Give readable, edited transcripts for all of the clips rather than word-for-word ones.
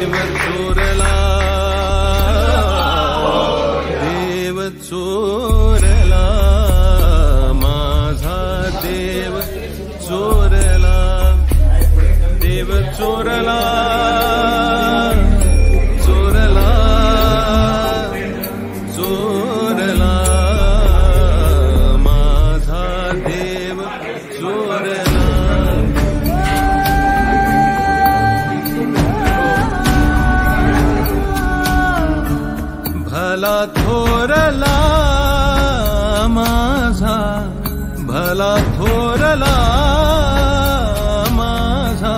देव चोरला, देव चोरला, माझा देव चोरला, देव चोरला, चोरला, चोरला, माझा देव चोरला. भला थोरला माझा, भला थोरला माझा,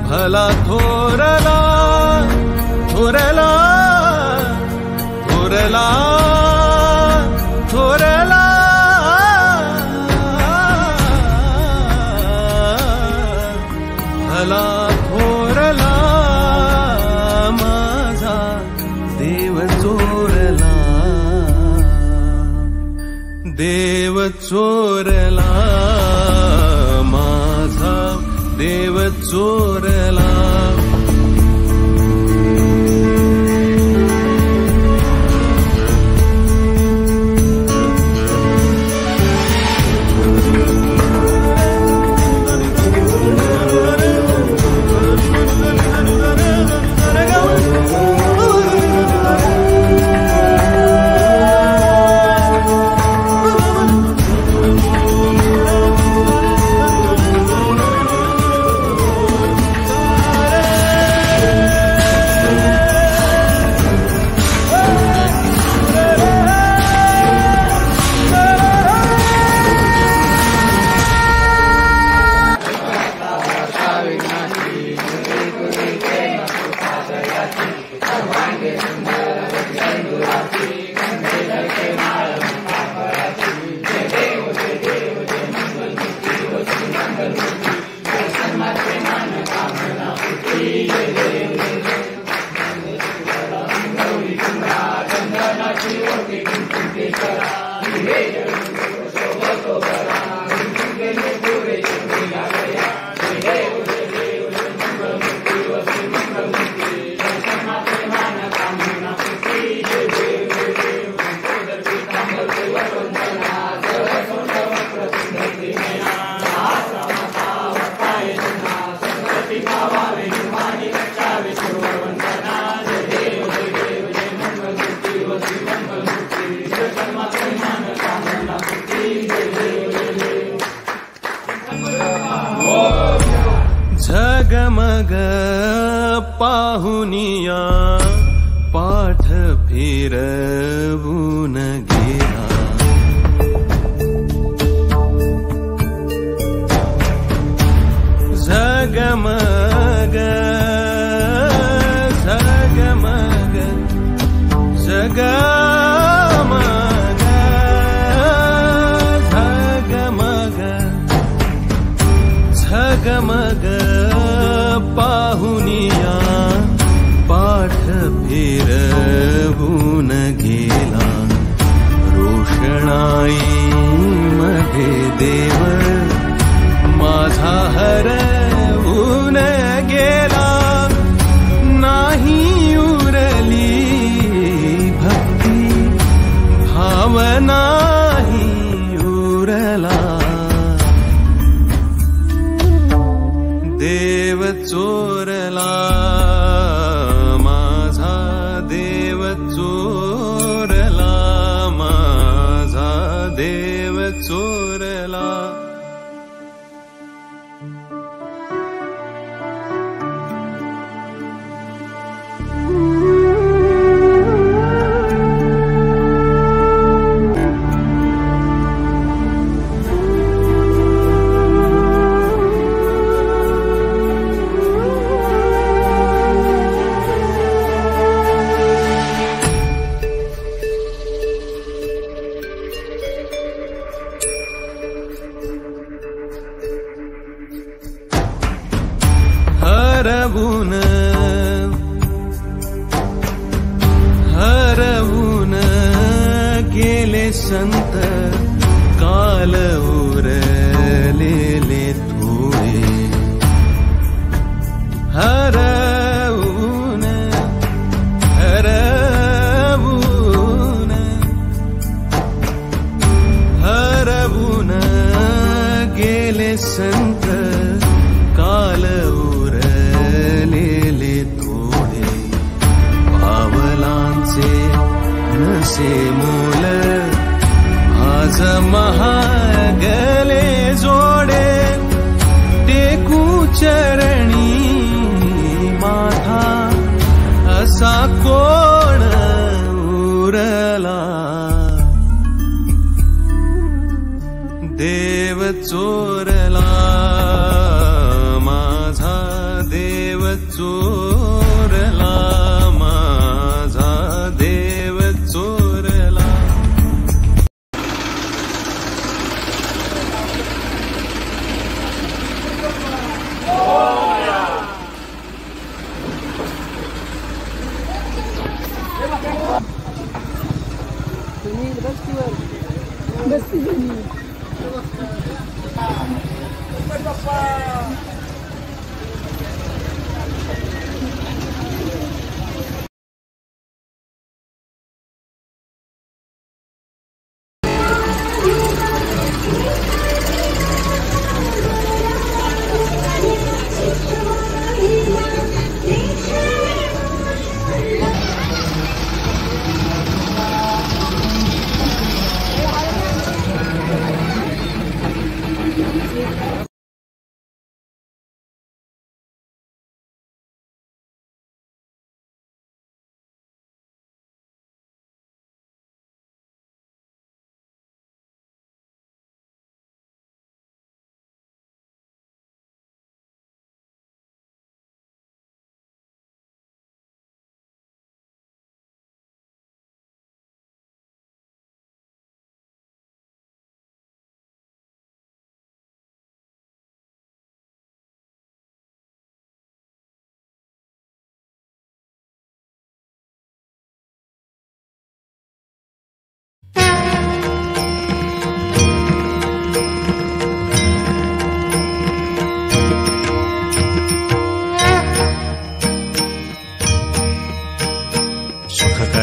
भला थोरला, थोरला, थोरला, थोरला, भला थोरला माझा देव चोरला, देव चोरला, माझा देव चोरला. झगमग पाहुनिया पाठ फिरवून गेला, झगमग झगमग झगमग झगमग झगमग पाहुनिया पाठ फिरवून गेला, रोषणाई मध्ये देव माझा हरवून गेला, नाही उरली भक्ती भावनाही उरला, देव चोरला माझा देव चोरला, माझा देव चोरला. हरवून हरवून गेले संत काल उरलेले थोडे, हरवून असा कोण उरला, देव चोरला माझा, देव चोरला माझा, देव चोरला.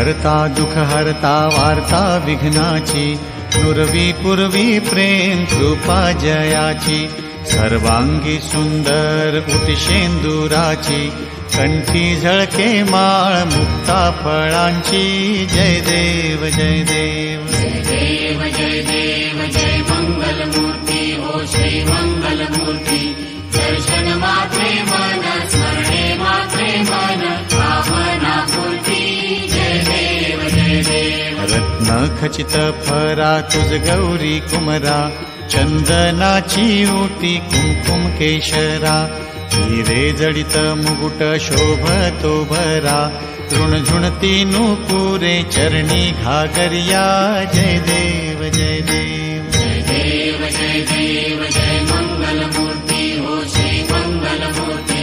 करता दुख हरता वार्ता विघ्नाची, नुरवी पूर्वी प्रेम कृपा जयाची, सर्वांगी सुंदर उटिशेंदुराची, कंठी झळके माळ मुक्ता फळांची. जय देव जय देव जय देव जय देव जय मंगलमूर्ती ओ श्री मंगलमूर्ती. दर्शन मात्रे मन स्मरणे मात्रे मन कामना पूर्ती. रत्न खचित फरा तुझ गौरी कुमरा, चंदनाची ओटी कुंकुम केशरा, हिरे जडित मुकुट शोभतो भरा, तृणझुणती नूपुरे चरणी घागरिया. जय देव जय देव जय देव जय देव जय मंगलमूर्ती ओ श्री मंगलमूर्ती.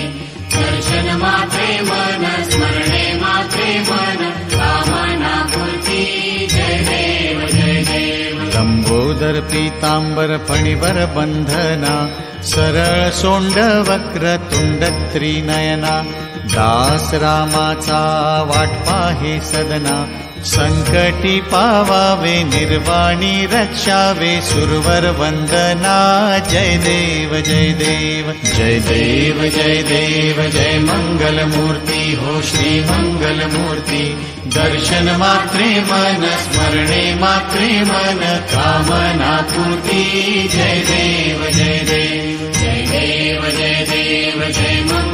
दर्शन मात्रे मन स्मरणे मात्रे मन कामना पूर्ती. जय देव जय देव. लंबोदर पीतांबर फणीवर बंधना, सरळ सोंड वक्र तुंड त्रिनयना, दास रामाचा वाट पाहे सदना, संकटी पावावे निर्वाणी रक्षावे सुरवर वंदना. जय देव जय देव जय देव जय देव जय मंगलमूर्ती हो श्री मंगलमूर्ती. दर्शन मात्रे मन स्मरणे मात्रे मन कामना पूर्ती. जय देव जय देव जय देव जय देव जय मंगलमूर्ती.